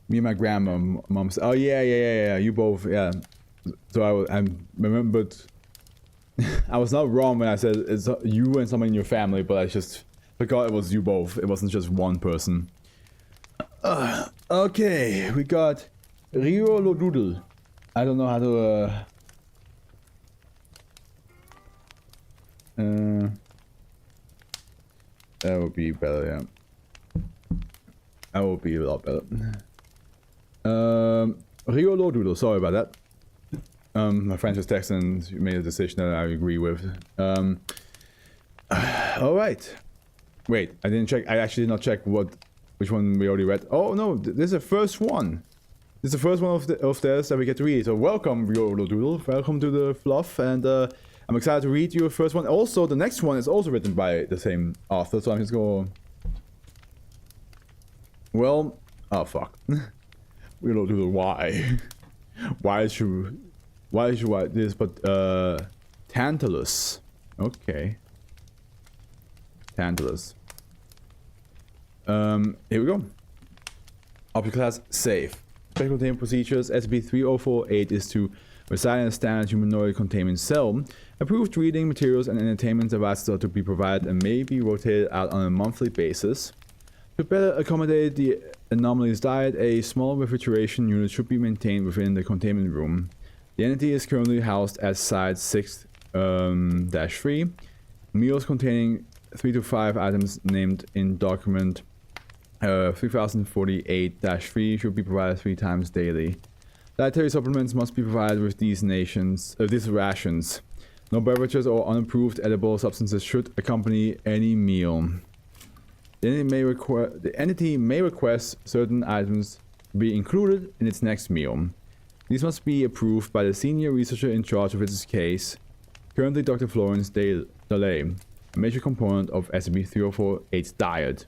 Me and my grandma, mom said, oh yeah, you both, yeah. So I remembered, I was not wrong when I said it's you and someone in your family, but I just forgot it was you both. It wasn't just one person. Okay, we got Rio Lodoodle. I don't know how to, that would be better, yeah. That would be a lot better. Rio Lodoodle, sorry about that. My friend just texted and made a decision that I agree with. Alright. Wait, I didn't check. I actually did not check which one we already read. Oh no, this is the first one. This is the first one of theirs that we get to read. So welcome, Rio Lodoodle. Welcome to the Fluff, and I'm excited to read your first one. Also, the next one is also written by the same author, so I'm just going. Well, oh fuck. Rio Lodoodle, why? Why should I this? But Tantalus. Okay. Tantalus. Here we go. Object class safe. Special containment procedures. SCP-3048 is to reside in a standard humanoid containment cell. Approved reading materials and entertainment devices are to be provided and may be rotated out on a monthly basis. To better accommodate the anomaly's diet, a small refrigeration unit should be maintained within the containment room. The entity is currently housed at Site 6-3. Meals containing 3 to 5 items named in document 3048-3 should be provided 3 times daily. Dietary supplements must be provided with these rations. No beverages or unapproved edible substances should accompany any meal. The entity may request certain items to be included in its next meal. These must be approved by the senior researcher in charge of its case, currently Dr. Florence Delay, a major component of SCP-3048's diet.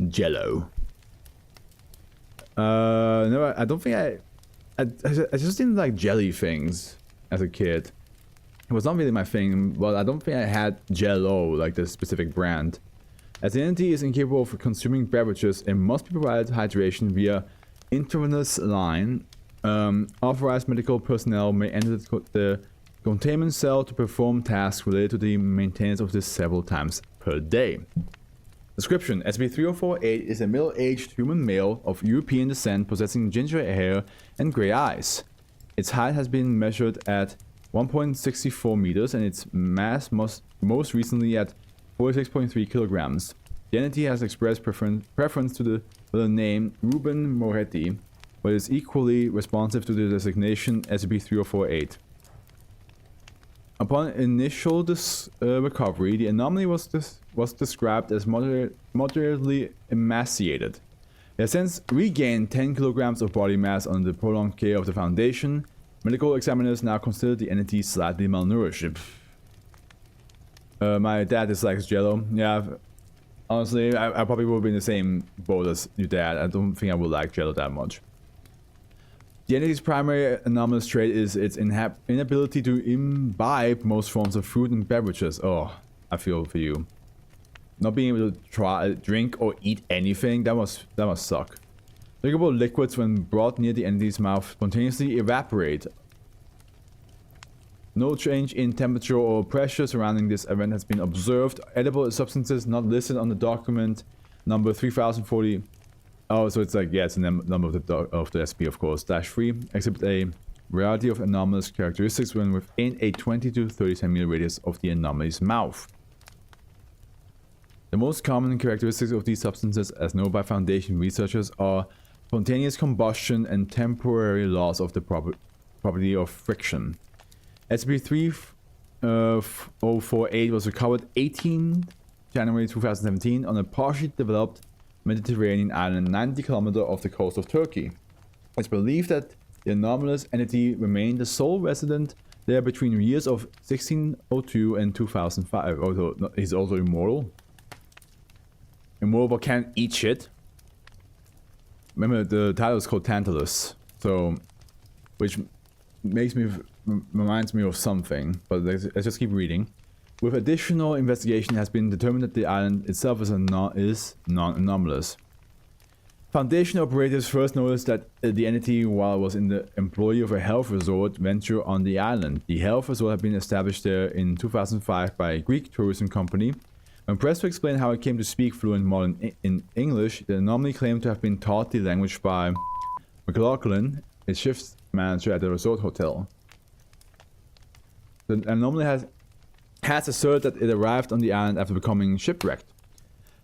Jello. No, I don't think I just didn't like jelly things as a kid. It was not really my thing, but I don't think I had Jello, like the specific brand. As the entity is incapable of consuming beverages, it must be provided hydration via intravenous line. Authorized medical personnel may enter the containment cell to perform tasks related to the maintenance of this several times per day. Description: SCP-3048 is a middle-aged human male of European descent possessing ginger hair and gray eyes. Its height has been measured at 1.64 meters and its mass most recently at 46.3 kilograms. The entity has expressed preference for the name Ruben Moretti, but is equally responsive to the designation SCP-3048. Upon initial recovery, the anomaly was described as moderately emaciated. It has since regained 10 kilograms of body mass under the prolonged care of the Foundation. Medical examiners now consider the entity slightly malnourished. My dad dislikes Jello. Yeah, honestly, I probably will be in the same boat as your dad. I don't think I would like Jello that much. The entity's primary anomalous trait is its inability to imbibe most forms of food and beverages. Oh, I feel for you. Not being able to drink or eat anything, that must suck. Drinkable liquids, when brought near the entity's mouth, spontaneously evaporate. No change in temperature or pressure surrounding this event has been observed. Edible substances not listed on the document number 3040. Oh, so it's like, yeah, it's the number of the SP, of course. -3 exhibit a variety of anomalous characteristics when within a 20 to 30 centimeter radius of the anomaly's mouth. The most common characteristics of these substances, as known by Foundation researchers, are spontaneous combustion and temporary loss of the property of friction. SCP-3048 was recovered 18 January 2017 on a partially developed Mediterranean island 90 km off the coast of Turkey. It's believed that the anomalous entity remained the sole resident there between the years of 1602 and 2005. Although he's also immortal. Immortal but can't eat shit. Remember, the title is called Tantalus, so which reminds me of something. But let's just keep reading. With additional investigation, it has been determined that the island itself is non-anomalous. Foundation operators first noticed that the entity, while it was in the employ of a health resort venture on the island. The health resort had been established there in 2005 by a Greek tourism company. When pressed to explain how it came to speak fluent modern in English, the anomaly claimed to have been taught the language by McLaughlin, a shift manager at the resort hotel. The anomaly has asserted that it arrived on the island after becoming shipwrecked.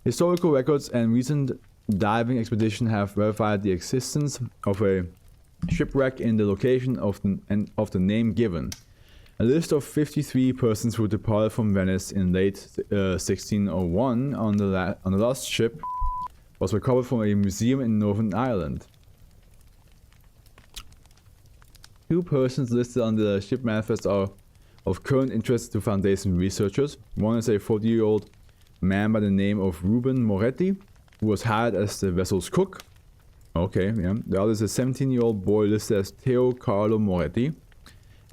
Historical records and recent diving expeditions have verified the existence of a shipwreck in the location of the name given. A list of 53 persons who departed from Venice in late 1601 on the lost ship was recovered from a museum in Northern Ireland. 2 persons listed on the ship manifest are of current interest to Foundation researchers. One is a 40-year-old man by the name of Ruben Moretti, who was hired as the vessel's cook. Okay, yeah. The other is a 17-year-old boy listed as Teo Carlo Moretti.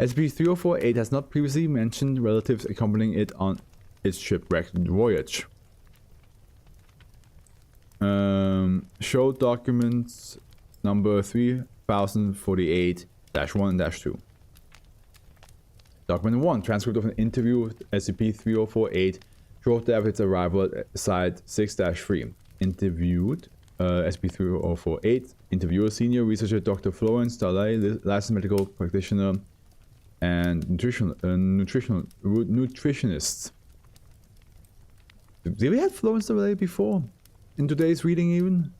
SCP-3048 has not previously mentioned relatives accompanying it on its shipwrecked voyage. Show documents number 3048-1-2. Document 1, transcript of an interview with SCP-3048 shortly after its arrival at Site 6-3. Interviewed SCP-3048. Interviewer, senior researcher Dr. Florence Dalai, licensed medical practitioner and nutritionist. Did we have Florence Dalai before? In today's reading even?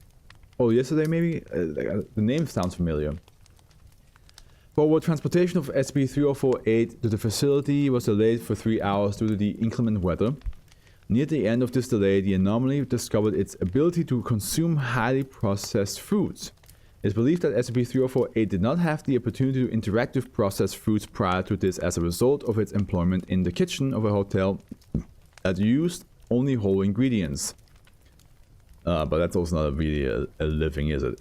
Oh, yesterday maybe? The name sounds familiar. Forward transportation of SCP-3048 to the facility was delayed for 3 hours due to the inclement weather. Near the end of this delay, the anomaly discovered its ability to consume highly processed foods. It is believed that SCP-3048 did not have the opportunity to interact with processed foods prior to this as a result of its employment in the kitchen of a hotel that used only whole ingredients. But that's also not really a living, is it?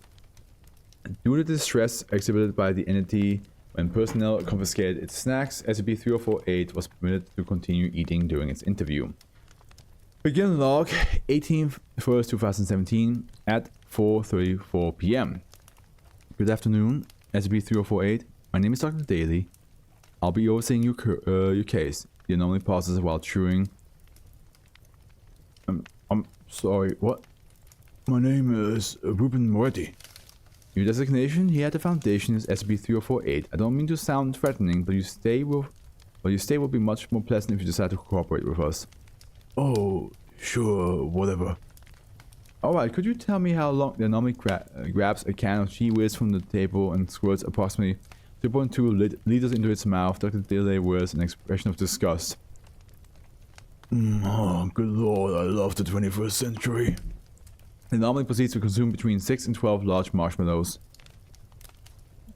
Due to the distress exhibited by the entity when personnel confiscated its snacks, SCP-3048 was permitted to continue eating during its interview. Begin log 18th 1st 2017 at 4:34 p.m. Good afternoon, SCP-3048. My name is Dr. Daly. I'll be overseeing your case. The anomaly pauses while chewing. I'm sorry, what? My name is Ruben Moretti. Your designation here at the Foundation is SCP-3048. I don't mean to sound threatening, but your stay will be much more pleasant if you decide to cooperate with us. Oh, sure, whatever. Alright, could you tell me how long the anomaly grabs a can of Gee Whiz from the table and squirts approximately 2.2 liters into its mouth? Dr. Delay wears an expression of disgust. Oh, good lord, I love the 21st century. The anomaly proceeds to consume between 6 and 12 large marshmallows.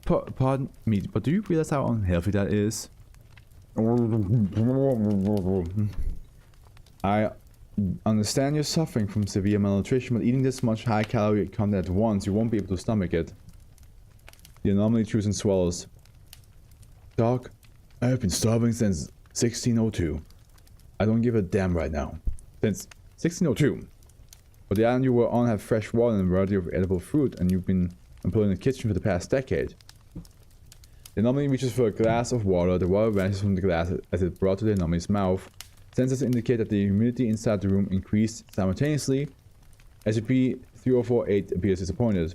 Pardon me, but do you realize how unhealthy that is? I understand you're suffering from severe malnutrition, but eating this much high-calorie content at once, you won't be able to stomach it. The anomaly chews and swallows. Doc, I have been starving since 1602. I don't give a damn right now. Since 1602. But the island you were on had fresh water and a variety of edible fruit, and you've been employed in the kitchen for the past decade. The anomaly reaches for a glass of water. The water vanishes from the glass as it's brought to the anomaly's mouth. Sensors indicate that the humidity inside the room increased simultaneously. SCP-3048 appears disappointed.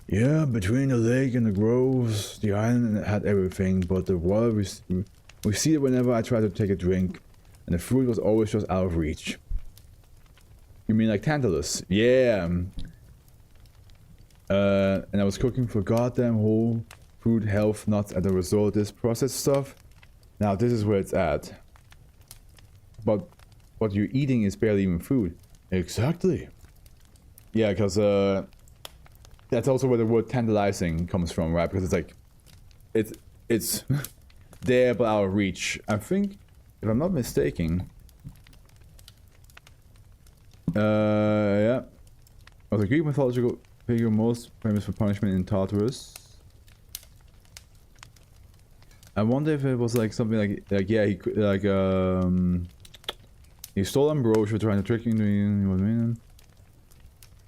Yeah, between the lake and the groves, the island had everything, but the water receded whenever I tried to take a drink, and the fruit was always just out of reach. You mean like Tantalus? Yeah. And I was cooking for goddamn whole food health nuts as a result of this processed stuff. Now this is where it's at. But what you're eating is barely even food. Exactly. Yeah, because that's also where the word tantalizing comes from, right? Because it's like, it's there but out of reach. I think, if I'm not mistaken, yeah, was a Greek mythological figure most famous for punishment in Tartarus. I wonder if it was like something like yeah, he like he stole ambrosia trying to trick you into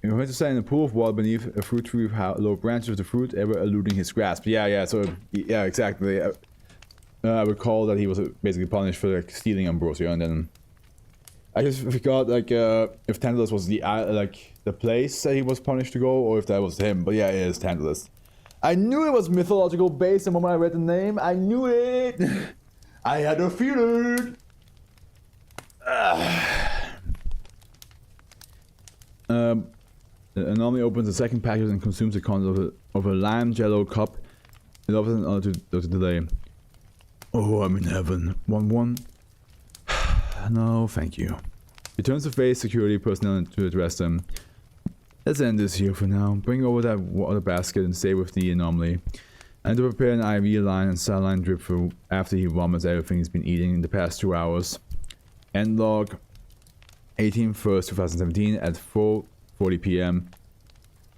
He went to stand in a pool of water beneath a fruit tree with low branches of the fruit ever eluding his grasp. Yeah, so, yeah, exactly. I recall that he was basically punished for like stealing ambrosia, and then I just forgot like if Tantalus was the place that he was punished to go, or if that was him. But yeah, it is Tantalus. I knew it was mythological based the moment I read the name. I knew it. I had a feeling. Anomaly opens the second package and consumes the contents of a lime jello cup. It offers an honor to delay. Oh, I'm in heaven. 1-1. No, thank you. He turns to face security personnel to address them. Let's end this here for now. Bring over that water basket and stay with the anomaly. And to prepare an IV line and saline drip for after he vomits everything he's been eating in the past 2 hours. End log 18/1/2017 at 4:40 p.m.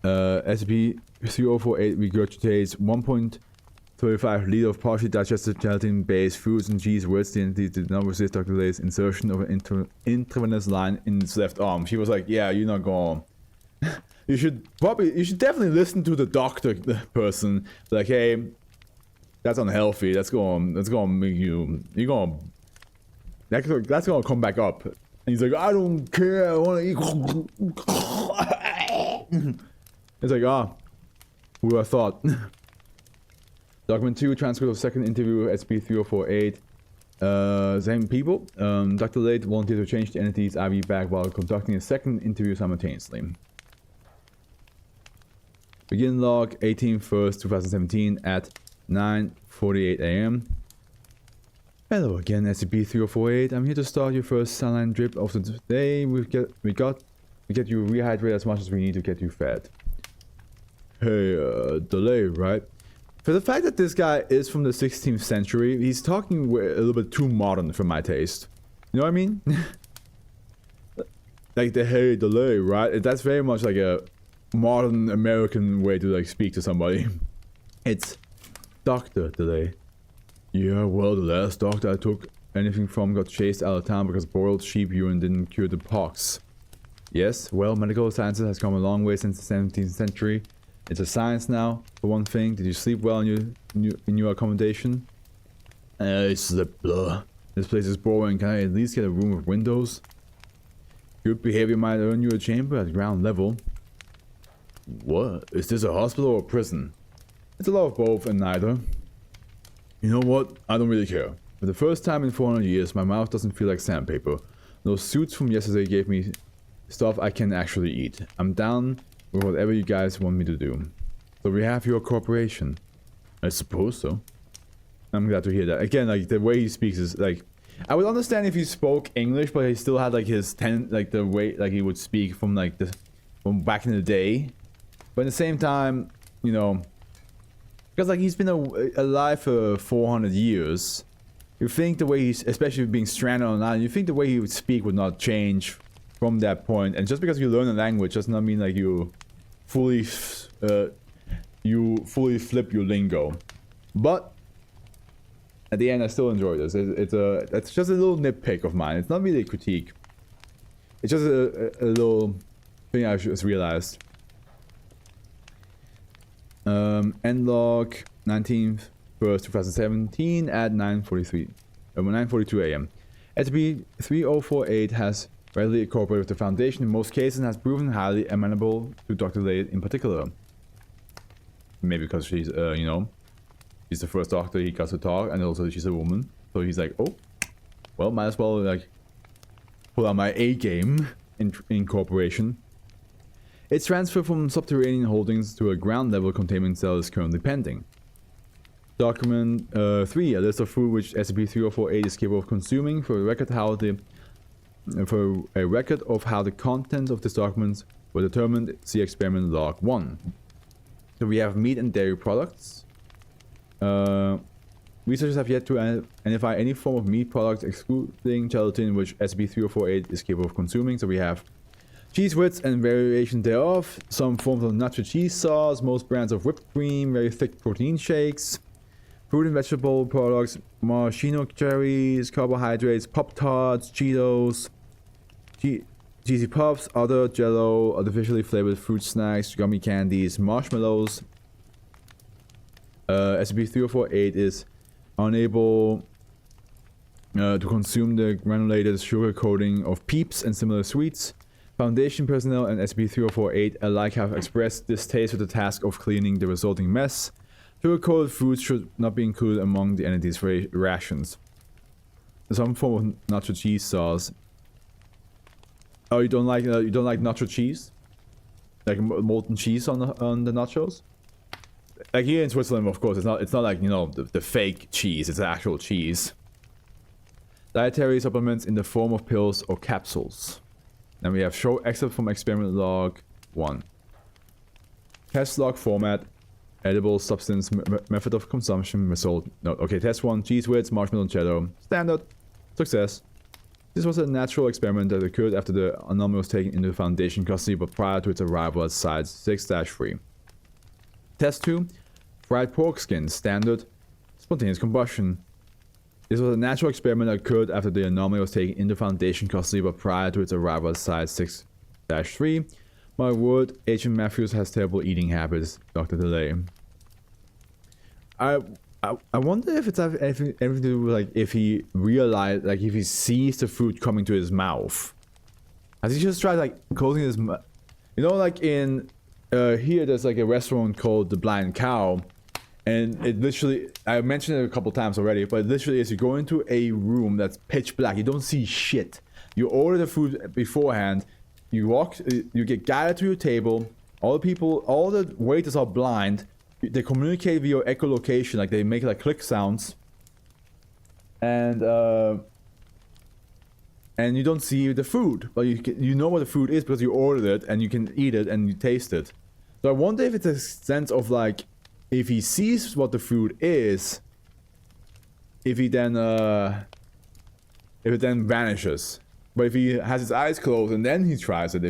SCP-3048 regurgitates 1.35 liter of partially digested gelatin-based foods and cheese with the entity did not resist Dr. Lay's insertion of an intravenous line in its left arm. She was like, yeah, you're not going. You should definitely listen to the doctor person. Like, hey, that's unhealthy. That's gonna make you. That's gonna come back up. And he's like, I don't care. I wanna eat. It's like, who would have thought? Document 2, transcript of second interview with SCP-3048. Same people. Dr. Late volunteered to change the entity's IV bag while conducting a second interview simultaneously. Begin log 18/1/2017 at 9:48 a.m. Hello again, SCP-3048. I'm here to start your first saline drip of the day. We get you rehydrated as much as we need to get you fed. Hey, delay, right? For the fact that this guy is from the 16th century, he's talking a little bit too modern for my taste. You know what I mean? Like the hey, delay, right? That's very much like a modern American way to like speak to somebody. It's Dr. Delay. Yeah, well, the last doctor I took anything from got chased out of town because boiled sheep urine didn't cure the pox. Yes, well, medical sciences has come a long way since the 17th century. It's a science now, for one thing. Did you sleep well in your accommodation? I slept blah. This place is boring. Can I at least get a room with windows? Good behavior might earn you a chamber at ground level. What? Is this a hospital or a prison? It's a lot of both and neither. You know what? I don't really care. For the first time in 400 years, my mouth doesn't feel like sandpaper. Those suits from yesterday gave me stuff I can actually eat. I'm down with whatever you guys want me to do. So we have your cooperation. I suppose so. I'm glad to hear that. Again, like the way he speaks is like, I would understand if he spoke English, but he still had like his like the way like he would speak from like from back in the day. But at the same time, you know, because like he's been alive for 400 years. You think the way he's, especially being stranded on an island, you think the way he would speak would not change from that point. And just because you learn a language does not mean like you fully flip your lingo. But at the end, I still enjoy this. It's just a little nitpick of mine. It's not really a critique. It's just a little thing I just realized. End log 19/1/2017 at 9:42 a.m. SCP-3048 has readily cooperated with the Foundation in most cases and has proven highly amenable to Dr. Lade in particular. Maybe because she's, you know, she's the first doctor he got to talk, and also she's a woman. So he's like, oh, well, might as well, like, pull out my A game in cooperation. Its transfer from subterranean holdings to a ground-level containment cell is currently pending. Document 3, a list of food which SCP-3048 is capable of consuming for a record of how the contents of this document were determined. See experiment log 1. So we have meat and dairy products. Researchers have yet to identify any form of meat products excluding gelatin which SCP-3048 is capable of consuming. So we have cheese whiz and variation thereof, some forms of nacho cheese sauce, most brands of whipped cream, very thick protein shakes, fruit and vegetable products, maraschino cherries, carbohydrates, Pop-Tarts, Cheetos, cheesy puffs, other jello, artificially flavored fruit snacks, gummy candies, marshmallows. SCP-3048 is unable to consume the granulated sugar coating of Peeps and similar sweets. Foundation personnel and SCP-3048 alike have expressed distaste for the task of cleaning the resulting mess. Sugar-coated foods should not be included among the entity's rations. Some form of nacho cheese sauce. Oh, you don't like nacho cheese? Like molten cheese on the nachos? Like here in Switzerland, of course, it's not like, you know, the fake cheese. It's actual cheese. Dietary supplements in the form of pills or capsules. Then we have show excerpt from experiment log 1. Test log format. Edible substance, method of consumption, result. No, okay, test 1. Cheese whiz, marshmallow, jello. Standard. Success. This was a natural experiment that occurred after the anomaly was taken into Foundation custody but prior to its arrival at Site 6-3. Test 2. Fried pork skin. Standard. Spontaneous combustion. This was a natural experiment that occurred after the anomaly was taken into Foundation custody but prior to its arrival at Site 6-3. My word, Agent Matthews has terrible eating habits, Dr. Delay. I wonder if it's anything to do with, like, if he realized, like, if he sees the food coming to his mouth. Has he just tried, like, closing his mouth? You know, like in, here there's like a restaurant called The Blind Cow. And it literally, I mentioned it a couple times already, but it literally is you go into a room that's pitch black. You don't see shit. You order the food beforehand. You walk, you get guided to your table. All the waiters are blind. They communicate via echolocation, like they make like click sounds. And you don't see the food, but you know what the food is because you ordered it and you can eat it and you taste it. So I wonder if it's a sense of like, if he sees what the food is, if it then vanishes. But if he has his eyes closed and then he tries it,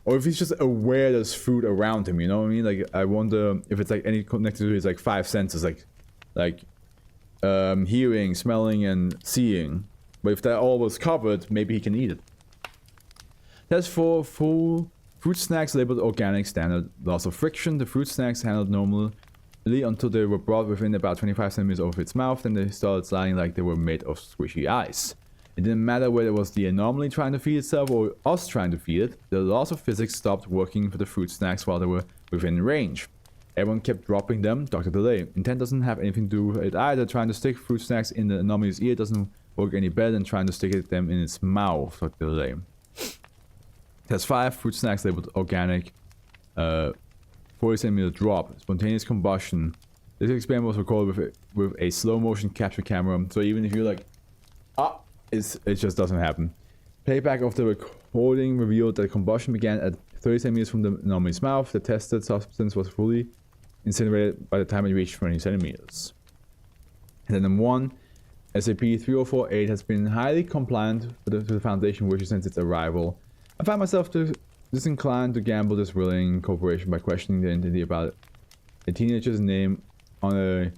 or if he's just aware there's food around him, you know what I mean? Like, I wonder if it's like any connected to his like 5 senses, like hearing, smelling, and seeing. But if that all was covered, maybe he can eat it. That's for full fruit snacks labeled organic, standard, loss of friction. The fruit snacks handled normally until they were brought within about 25 centimeters of its mouth, then they started sliding like they were made of squishy ice. It didn't matter whether it was the anomaly trying to feed itself or us trying to feed it, the laws of physics stopped working for the fruit snacks while they were within range. Everyone kept dropping them, Dr. Delay. Intent doesn't have anything to do with it either. Trying to stick fruit snacks in the anomaly's ear doesn't work any better than trying to stick them in its mouth, Dr. Delay. Test 5, fruit snacks labeled organic, 40 centimeter drop, spontaneous combustion. This experiment was recorded with a slow motion capture camera, so even if you're like, it just doesn't happen. Playback of the recording revealed that combustion began at 30 centimeters from the anomaly's mouth. The tested substance was fully incinerated by the time it reached 20 centimeters. And then number 1, SCP-3048 has been highly compliant to the Foundation wishes since its arrival. I find myself disinclined to gamble this willing cooperation by questioning the entity about a teenager's name on a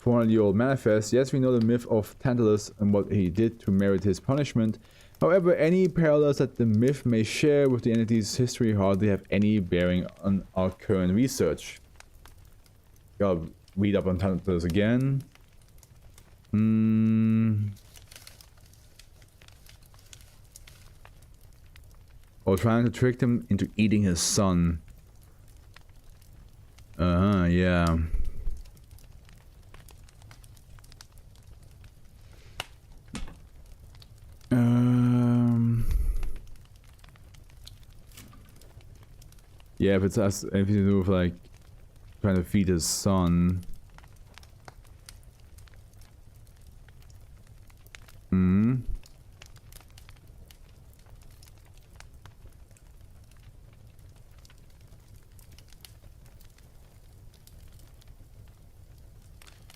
400-year-old manifest. Yes, we know the myth of Tantalus and what he did to merit his punishment. However, any parallels that the myth may share with the entity's history hardly have any bearing on our current research. Gotta read up on Tantalus again. Or trying to trick him into eating his son. Yeah. Yeah, if it's anything to do with like trying to feed his son.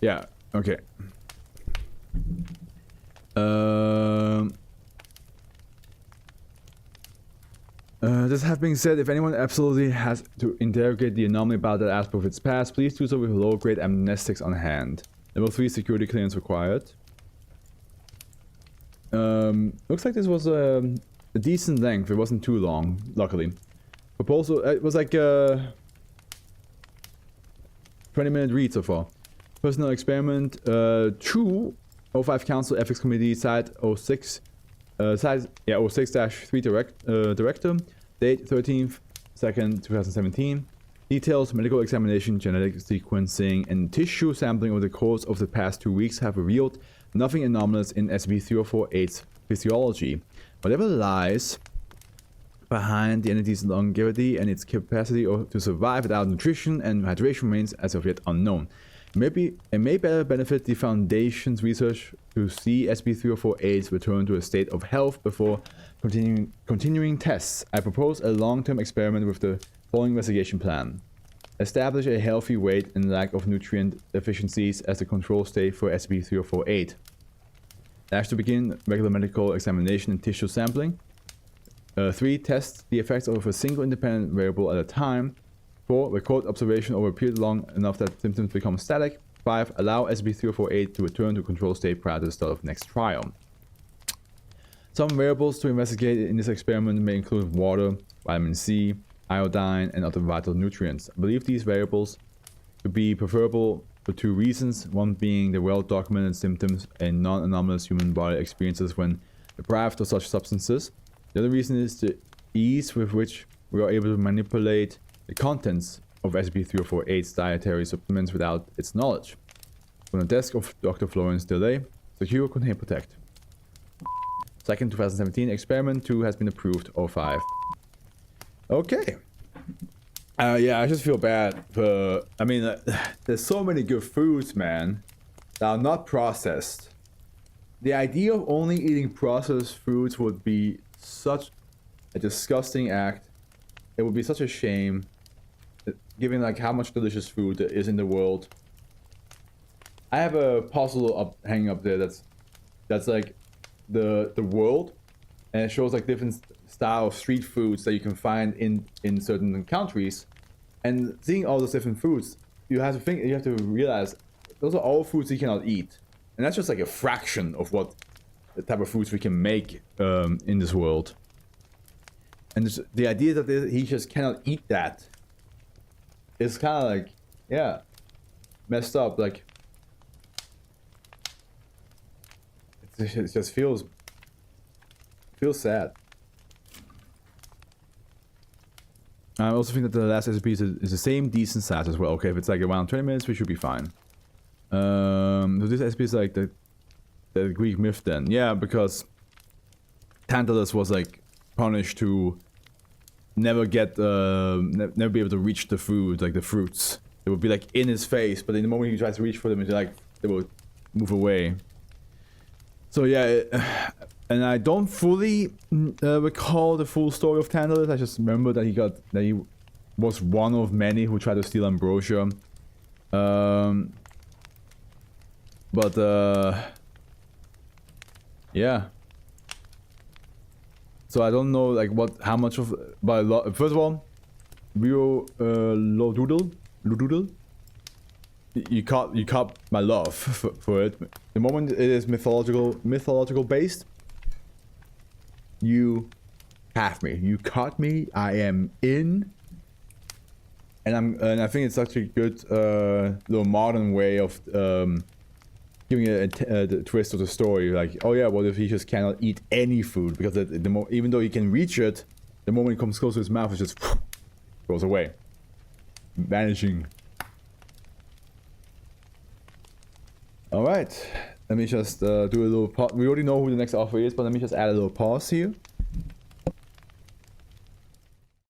Yeah, okay. This have being said, if anyone absolutely has to interrogate the anomaly about that aspect of its past, please do so with low-grade amnestics on hand. Level 3 security clearance required. Looks like this was a decent length. It wasn't too long, luckily. Proposal, it was like 20-minute read so far. Personal experiment, true. 05 Council Ethics Committee, site 06, 06-3 director, date 13th, 2nd, 2017. Details, medical examination, genetic sequencing, and tissue sampling over the course of the past 2 weeks have revealed nothing anomalous in SCP-3048's physiology. Whatever lies behind the entity's longevity and its capacity to survive without nutrition and hydration remains as of yet unknown. It may better benefit the Foundation's research to see SCP-3048 return to a state of health before continuing tests. I propose a long-term experiment with the following investigation plan. Establish a healthy weight and lack of nutrient deficiencies as the control state for SCP-3048. To begin regular medical examination and tissue sampling. 3. Test the effects of a single independent variable at a time. 4. Record observation over a period long enough that symptoms become static. 5. Allow SCP-3048 to return to control state prior to the start of next trial. Some variables to investigate in this experiment may include water, vitamin C, iodine, and other vital nutrients. I believe these variables to be preferable for 2 reasons, one being the well-documented symptoms a non-anomalous human body experiences when deprived of such substances. The other reason is the ease with which we are able to manipulate the contents of SCP-3048's dietary supplements without its knowledge. From the desk of Dr. Florence Delay, secure, contain, protect. 2nd, 2017, experiment 2 has been approved, 05. Okay. Yeah, I just feel bad for... I mean, there's so many good foods, man, that are not processed. The idea of only eating processed foods would be such a disgusting act. It would be such a shame, given like how much delicious food there is in the world. I have a puzzle hanging up there that's like the world, and it shows like different style of street foods that you can find in certain countries. And seeing all those different foods, you have to realize those are all foods you cannot eat, and that's just like a fraction of what the type of foods we can make in this world. And the idea that he just cannot eat that is kind of like, yeah, messed up. Like it just feels sad. I also think that the last SCP is the same decent size as well. Okay, if it's like around 20 minutes, we should be fine. So this SCP is like the Greek myth then. Yeah, because Tantalus was like punished to never get, never be able to reach the food, like the fruits. They would be like in his face, but in the moment he tries to reach for them, it's like they would move away. So yeah, and I don't fully recall the full story of Tantalus. I just remember that he was one of many who tried to steal ambrosia. Yeah. So I don't know like how much of, but first of all, Rio Lodoodle, you caught my love for it. The moment it is mythological based, you have me. You caught me. I am in. And I think it's actually a good little modern way of giving a twist of the story. Like, oh yeah, what if he just cannot eat any food? Because even though he can reach it, the moment it comes close to his mouth, it just goes away, vanishing. All right, let me just do a little pause. We already know who the next author is, but let me just add a little pause here.